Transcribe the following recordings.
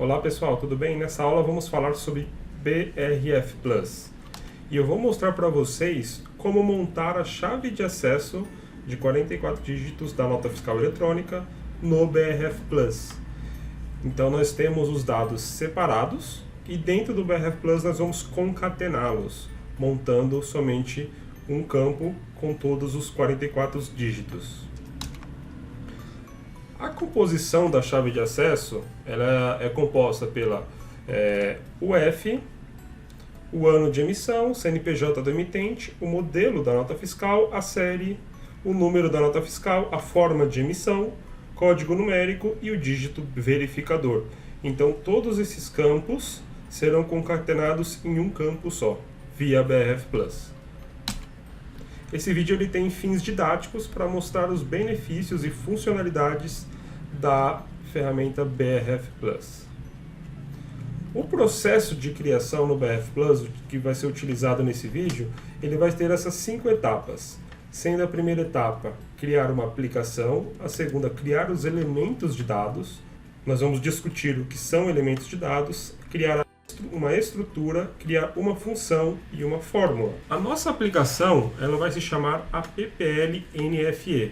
Olá pessoal, tudo bem? Nessa aula vamos falar sobre BRF+. E eu vou mostrar para vocês como montar a chave de acesso de 44 dígitos da nota fiscal eletrônica no BRF+. Então nós temos os dados separados e dentro do BRF+, nós vamos concatená-los, montando somente um campo com todos os 44 dígitos. A composição da chave de acesso ela é composta pela UF, o ano de emissão, CNPJ do emitente, o modelo da nota fiscal, a série, o número da nota fiscal, a forma de emissão, código numérico e o dígito verificador. Então todos esses campos serão concatenados em um campo só, via BRF+. Esse vídeo ele tem fins didáticos para mostrar os benefícios e funcionalidades da ferramenta BRF+. O processo de criação no BRF+, que vai ser utilizado nesse vídeo, ele vai ter essas 5 etapas, sendo a primeira etapa criar uma aplicação, a segunda criar os elementos de dados, nós vamos discutir o que são elementos de dados, criar uma estrutura, criar uma função e uma fórmula. A nossa aplicação ela vai se chamar APPL-NFE.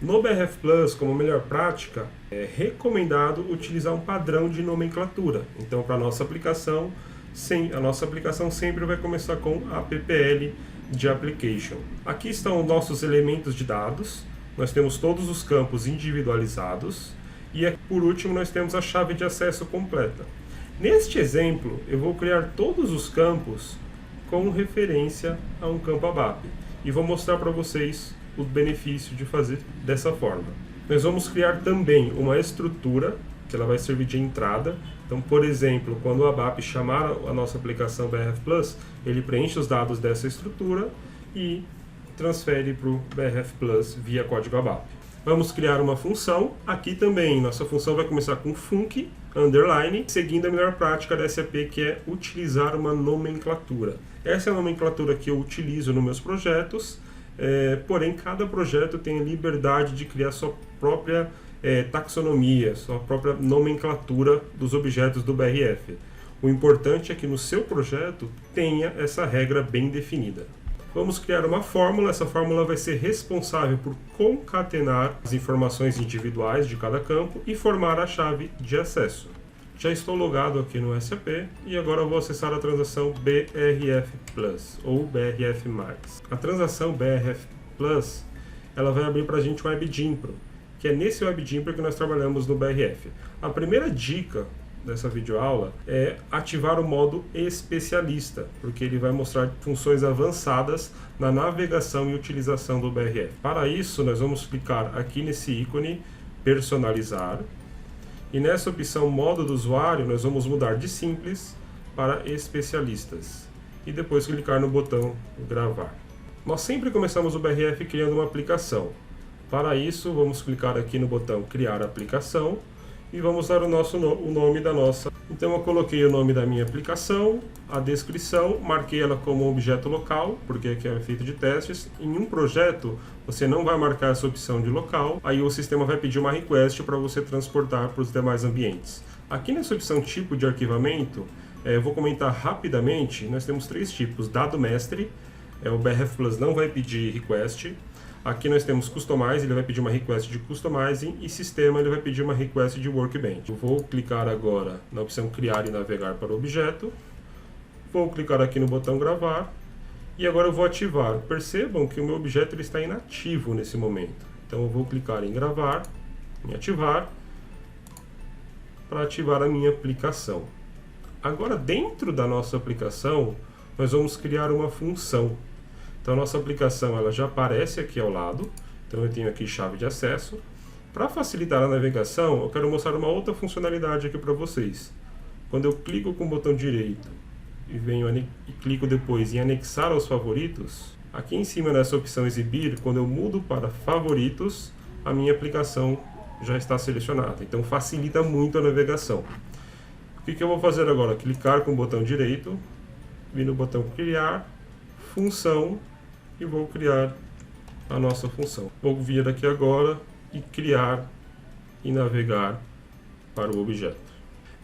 No BRF+, como melhor prática, é recomendado utilizar um padrão de nomenclatura. Então, para a nossa aplicação sempre vai começar com APPL de Application. Aqui estão os nossos elementos de dados. Nós temos todos os campos individualizados. E, por último, nós temos a chave de acesso completa. Neste exemplo, eu vou criar todos os campos com referência a um campo ABAP e vou mostrar para vocês o benefício de fazer dessa forma. Nós vamos criar também uma estrutura que ela vai servir de entrada. Então, por exemplo, quando o ABAP chamar a nossa aplicação BRF+, ele preenche os dados dessa estrutura e transfere para o BRF+ via código ABAP. Vamos criar uma função. Aqui também, nossa função vai começar com func, underline, seguindo a melhor prática da SAP, que é utilizar uma nomenclatura. Essa é a nomenclatura que eu utilizo nos meus projetos, porém cada projeto tem a liberdade de criar sua própria taxonomia, sua própria nomenclatura dos objetos do BRF. O importante é que no seu projeto tenha essa regra bem definida. Vamos criar uma fórmula, essa fórmula vai ser responsável por concatenar as informações individuais de cada campo e formar a chave de acesso. Já estou logado aqui no SAP e agora eu vou acessar a transação BRF+, ou BRF+. A transação BRF+, ela vai abrir para a gente o WebGimpro, que é nesse WebGimpro que nós trabalhamos no BRF. A primeira dica dessa videoaula é ativar o modo especialista, porque ele vai mostrar funções avançadas na navegação e utilização do BRF. Para isso, nós vamos clicar aqui nesse ícone personalizar e nessa opção modo do usuário nós vamos mudar de simples para especialistas e depois clicar no botão gravar. Nós sempre começamos o BRF criando uma aplicação. Para isso, vamos clicar aqui no botão criar aplicação e vamos dar o nome da nossa. Então eu coloquei o nome da minha aplicação, a descrição, marquei ela como objeto local, porque aqui é feito de testes. Em um projeto, você não vai marcar essa opção de local, aí o sistema vai pedir uma request para você transportar para os demais ambientes. Aqui nessa opção tipo de arquivamento, eu vou comentar rapidamente, nós temos 3 tipos. Dado mestre, o BRF+ não vai pedir request. Aqui nós temos Customize, ele vai pedir uma request de Customizing, e Sistema, ele vai pedir uma request de Workbench. Eu vou clicar agora na opção Criar e Navegar para o objeto. Vou clicar aqui no botão Gravar. E agora eu vou ativar. Percebam que o meu objeto ele está inativo nesse momento. Então eu vou clicar em Gravar, em Ativar, para ativar a minha aplicação. Agora, dentro da nossa aplicação, nós vamos criar uma função. Então, a nossa aplicação ela já aparece aqui ao lado. Então, eu tenho aqui chave de acesso. Para facilitar a navegação, eu quero mostrar uma outra funcionalidade aqui para vocês. Quando eu clico com o botão direito e clico depois em anexar aos favoritos, aqui em cima nessa opção exibir, quando eu mudo para favoritos, a minha aplicação já está selecionada. Então, facilita muito a navegação. O que eu vou fazer agora? Clicar com o botão direito, vir no botão criar, função, e vou criar a nossa função. Vou vir aqui agora e criar e navegar para o objeto.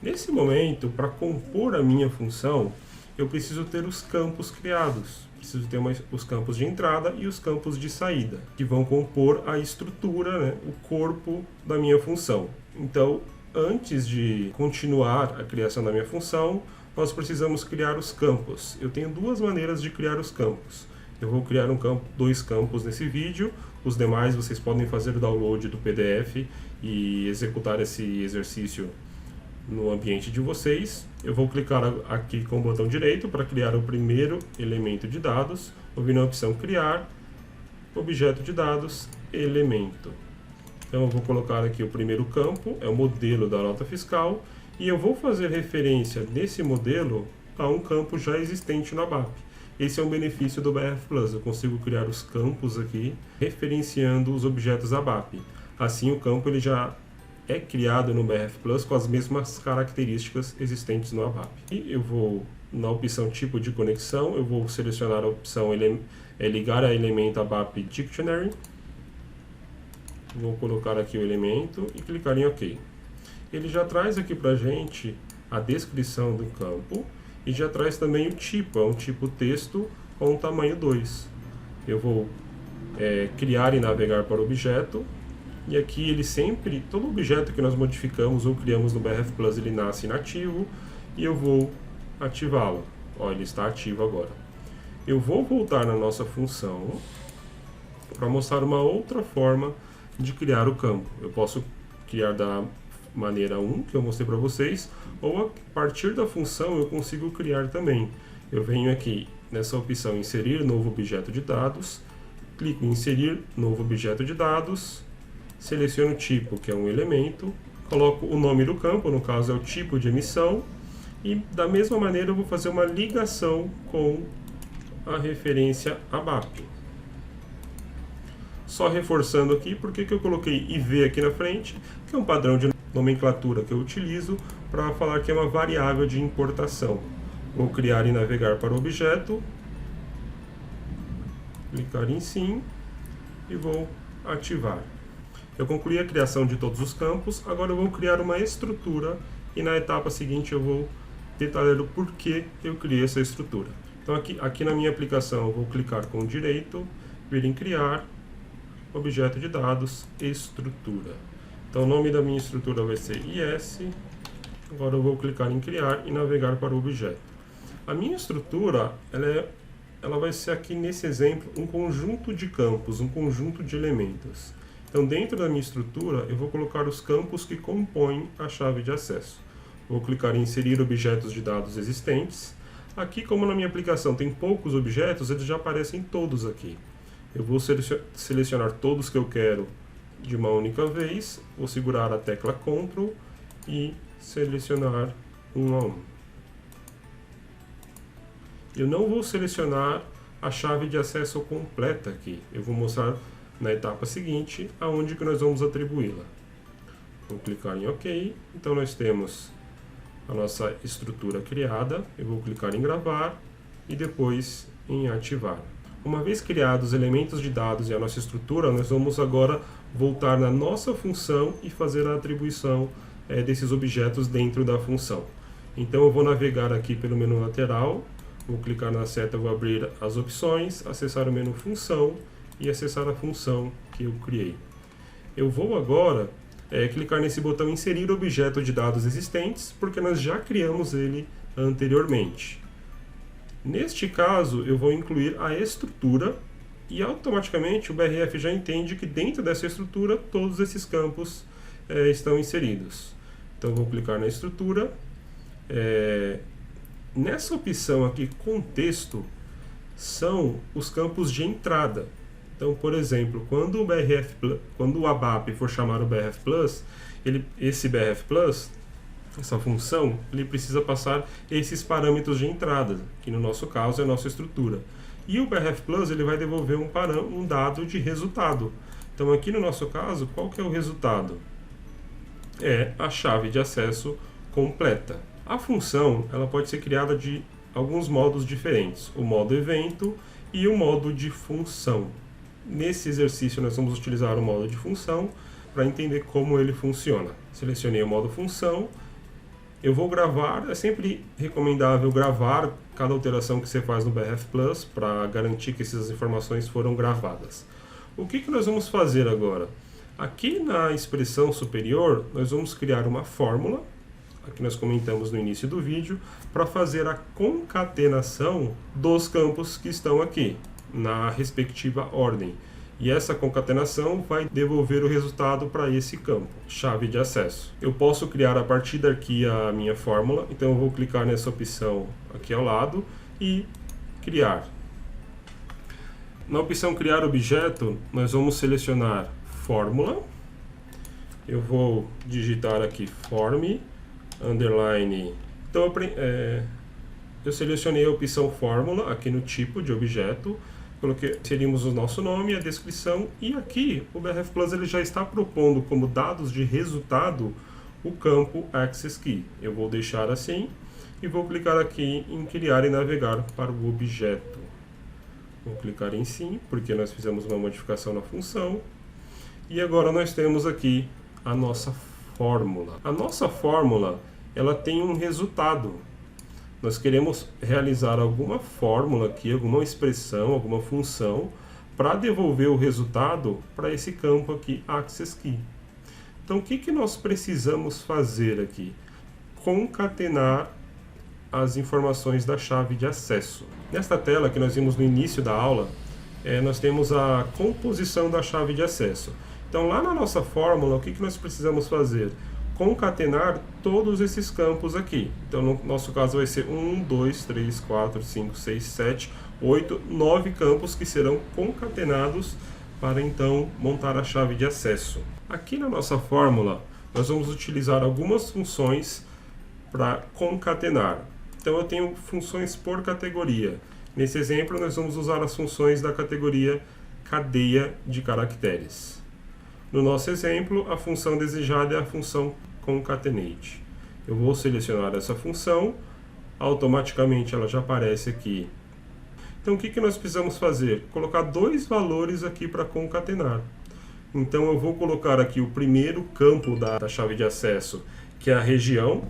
Nesse momento, para compor a minha função, eu preciso ter os campos criados. Preciso ter os campos de entrada e os campos de saída, que vão compor a estrutura, né, o corpo da minha função. Então, antes de continuar a criação da minha função, nós precisamos criar os campos. Eu tenho duas maneiras de criar os campos. Eu vou criar dois campos nesse vídeo, os demais vocês podem fazer o download do PDF e executar esse exercício no ambiente de vocês. Eu vou clicar aqui com o botão direito para criar o primeiro elemento de dados. Vou vir na opção criar, objeto de dados, elemento. Então eu vou colocar aqui o primeiro campo, é o modelo da nota fiscal, e eu vou fazer referência desse modelo a um campo já existente no ABAP. Esse é um benefício do BRF Plus, eu consigo criar os campos aqui, referenciando os objetos ABAP. Assim o campo ele já é criado no BRF Plus com as mesmas características existentes no ABAP. E eu vou, na opção tipo de conexão, eu vou selecionar a opção ligar a elemento ABAP Dictionary. Vou colocar aqui o elemento e clicar em OK. Ele já traz aqui para a gente a descrição do campo e já traz também o tipo, é um tipo texto com tamanho 2. Eu vou criar e navegar para o objeto. E aqui ele sempre, todo objeto que nós modificamos ou criamos no BRF Plus, ele nasce inativo e eu vou ativá-lo. Ó, ele está ativo agora. Eu vou voltar na nossa função para mostrar uma outra forma de criar o campo. Eu posso criar da maneira 1, que eu mostrei para vocês, ou a partir da função eu consigo criar também. Eu venho aqui nessa opção inserir novo objeto de dados, clico em inserir novo objeto de dados, seleciono o tipo, que é um elemento, coloco o nome do campo, no caso é o tipo de emissão, e da mesma maneira eu vou fazer uma ligação com a referência ABAP. Só reforçando aqui, por que eu coloquei IV aqui na frente, que é um padrão de nomenclatura que eu utilizo para falar que é uma variável de importação. Vou criar e navegar para o objeto, clicar em sim e vou ativar. Eu concluí a criação de todos os campos, agora eu vou criar uma estrutura e na etapa seguinte eu vou detalhar o porquê eu criei essa estrutura. Então aqui na minha aplicação eu vou clicar com o direito, vir em criar, objeto de dados, estrutura. Então o nome da minha estrutura vai ser IS, agora eu vou clicar em criar e navegar para o objeto. A minha estrutura, ela vai ser aqui nesse exemplo um conjunto de campos, um conjunto de elementos. Então, dentro da minha estrutura, eu vou colocar os campos que compõem a chave de acesso. Vou clicar em inserir objetos de dados existentes. Aqui, como na minha aplicação tem poucos objetos, eles já aparecem todos aqui. Eu vou selecionar todos que eu quero de uma única vez, vou segurar a tecla Ctrl e selecionar um a um. Eu não vou selecionar a chave de acesso completa aqui, eu vou mostrar na etapa seguinte, aonde que nós vamos atribuí-la. Vou clicar em OK. Então nós temos a nossa estrutura criada. Eu vou clicar em gravar e depois em ativar. Uma vez criados os elementos de dados e a nossa estrutura, nós vamos agora voltar na nossa função e fazer a atribuição desses objetos dentro da função. Então eu vou navegar aqui pelo menu lateral, vou clicar na seta, vou abrir as opções, acessar o menu função e acessar a função que eu criei. Eu vou agora clicar nesse botão inserir objeto de dados existentes, porque nós já criamos ele anteriormente. Neste caso, eu vou incluir a estrutura e automaticamente o BRF já entende que dentro dessa estrutura todos esses campos estão inseridos. Então vou clicar na estrutura. Nessa opção aqui, contexto, são os campos de entrada. Então, por exemplo, quando o ABAP for chamar o BRF Plus, esse BRF Plus, essa função, ele precisa passar esses parâmetros de entrada, que no nosso caso é a nossa estrutura. E o BRF Plus ele vai devolver um dado de resultado. Então, aqui no nosso caso, qual que é o resultado? É a chave de acesso completa. A função ela pode ser criada de alguns modos diferentes, o modo evento e o modo de função. Nesse exercício nós vamos utilizar o modo de função para entender como ele funciona. Selecionei o modo função Eu vou gravar, é sempre recomendável gravar cada alteração que você faz no BRF Plus para garantir que essas informações foram gravadas. O que nós vamos fazer agora? Aqui na expressão superior, nós vamos criar uma fórmula, que nós comentamos no início do vídeo, para fazer a concatenação dos campos que estão aqui, na respectiva ordem. E essa concatenação vai devolver o resultado para esse campo, chave de acesso. Eu posso criar a partir daqui a minha fórmula, então eu vou clicar nessa opção aqui ao lado e criar. Na opção criar objeto, nós vamos selecionar fórmula. Eu vou digitar aqui form, underline. Então eu selecionei a opção fórmula aqui no tipo de objeto. Inserimos o nosso nome, a descrição, e aqui o BRF Plus ele já está propondo como dados de resultado o campo Access Key. Eu vou deixar assim e vou clicar aqui em criar e navegar para o objeto. Vou clicar em sim, porque nós fizemos uma modificação na função. E agora nós temos aqui a nossa fórmula. A nossa fórmula ela tem um resultado. Nós queremos realizar alguma fórmula aqui, alguma expressão, alguma função, para devolver o resultado para esse campo aqui, Access Key. Então, o que nós precisamos fazer aqui? Concatenar as informações da chave de acesso. Nesta tela que nós vimos no início da aula, nós temos a composição da chave de acesso. Então, lá na nossa fórmula, o que nós precisamos fazer? Concatenar todos esses campos aqui. Então, no nosso caso vai ser 1, 2, 3, 4, 5, 6, 7, 8, 9 campos que serão concatenados para então montar a chave de acesso. Aqui na nossa fórmula, nós vamos utilizar algumas funções para concatenar. Então, eu tenho funções por categoria. Nesse exemplo, nós vamos usar as funções da categoria cadeia de caracteres. No nosso exemplo, a função desejada é a função concatenate. Eu vou selecionar essa função, automaticamente ela já aparece aqui. Então o que nós precisamos fazer? Colocar dois valores aqui para concatenar. Então eu vou colocar aqui o primeiro campo da chave de acesso, que é a região.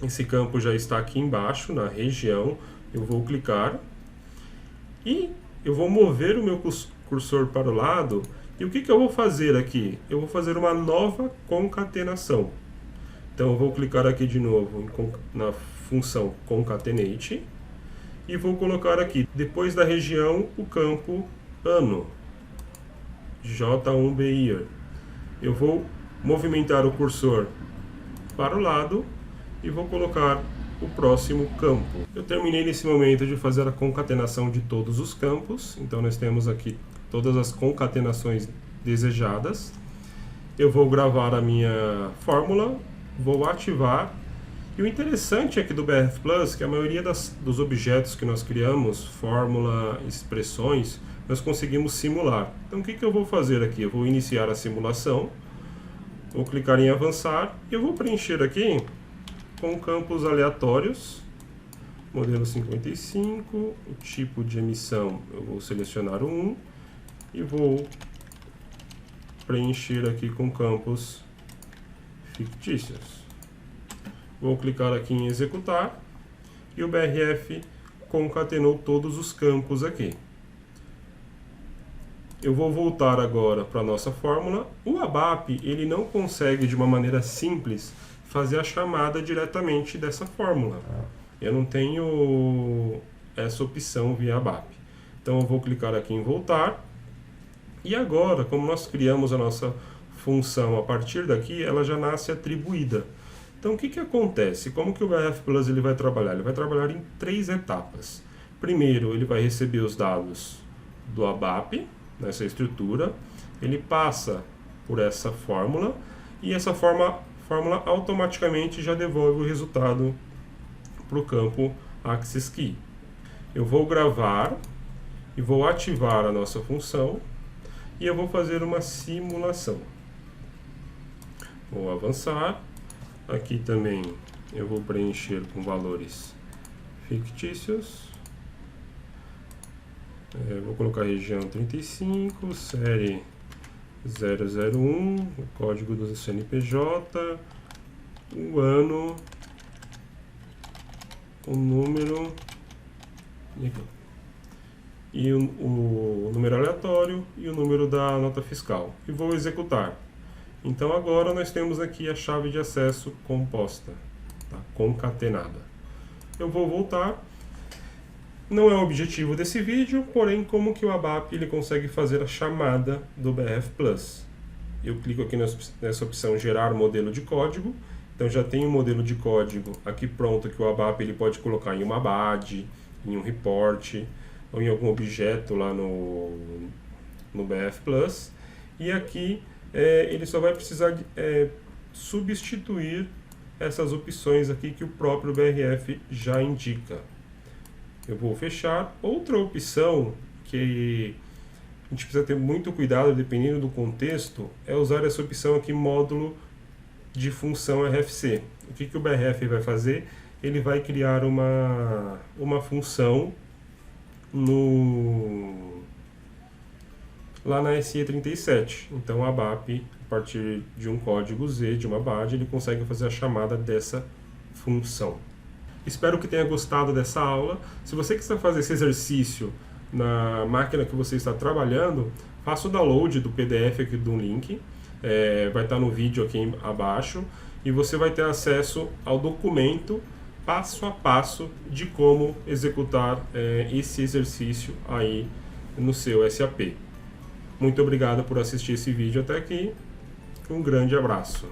Esse campo já está aqui embaixo, na região. Eu vou clicar e eu vou mover o meu cursor para o lado. E o que eu vou fazer aqui? Eu vou fazer uma nova concatenação. Então eu vou clicar aqui de novo na função concatenate e vou colocar aqui, depois da região, o campo ano, J1B year. Eu vou movimentar o cursor para o lado e vou colocar o próximo campo. Eu terminei nesse momento de fazer a concatenação de todos os campos, então nós temos aqui todas as concatenações desejadas. Eu vou gravar a minha fórmula, vou ativar. E o interessante aqui do BRF Plus é que a maioria dos objetos que nós criamos, fórmula, expressões, nós conseguimos simular. Então o que eu vou fazer aqui? Eu vou iniciar a simulação, vou clicar em avançar e eu vou preencher aqui com campos aleatórios. Modelo 55, o tipo de emissão eu vou selecionar o 1 e vou preencher aqui com campos fictícios. Vou clicar aqui em executar e o BRF concatenou todos os campos aqui. Eu vou voltar agora para a nossa fórmula. O ABAP ele não consegue de uma maneira simples fazer a chamada diretamente dessa fórmula. Eu não tenho essa opção via ABAP. Então eu vou clicar aqui em voltar. E agora, como nós criamos a nossa função a partir daqui, ela já nasce atribuída. Então o que acontece? Como que o BRF Plus ele vai trabalhar? Ele vai trabalhar em 3 etapas. Primeiro, ele vai receber os dados do ABAP, nessa estrutura. Ele passa por essa fórmula e essa fórmula automaticamente já devolve o resultado para o campo Access Key. Eu vou gravar e vou ativar a nossa função e eu vou fazer uma simulação. Vou avançar. Aqui também eu vou preencher com valores fictícios. Vou colocar região 35, série 001, o código do CNPJ, o ano o número e o número aleatório e o número da nota fiscal. E vou executar. Então agora nós temos aqui a chave de acesso composta, tá? Concatenada. Eu vou voltar. Não é o objetivo desse vídeo, porém como que o ABAP ele consegue fazer a chamada do BRF Plus. Eu clico aqui nessa opção gerar modelo de código. Então já tem um modelo de código aqui pronto que o ABAP ele pode colocar em uma BAD, em um report ou em algum objeto lá no BRF Plus. E aqui ele só vai precisar substituir essas opções aqui que o próprio BRF já indica. Eu vou fechar. Outra opção que a gente precisa ter muito cuidado dependendo do contexto é usar essa opção aqui, módulo de função RFC. O que o BRF vai fazer? Ele vai criar uma função lá na SE37. Então a ABAP, a partir de um código Z, de uma BAD, ele consegue fazer a chamada dessa função. Espero que tenha gostado dessa aula. Se você quiser fazer esse exercício na máquina que você está trabalhando, faça o download do PDF aqui do link. Vai estar no vídeo aqui abaixo. E você vai ter acesso ao documento passo a passo de como executar esse exercício aí no seu SAP. Muito obrigado por assistir esse vídeo até aqui. Um grande abraço.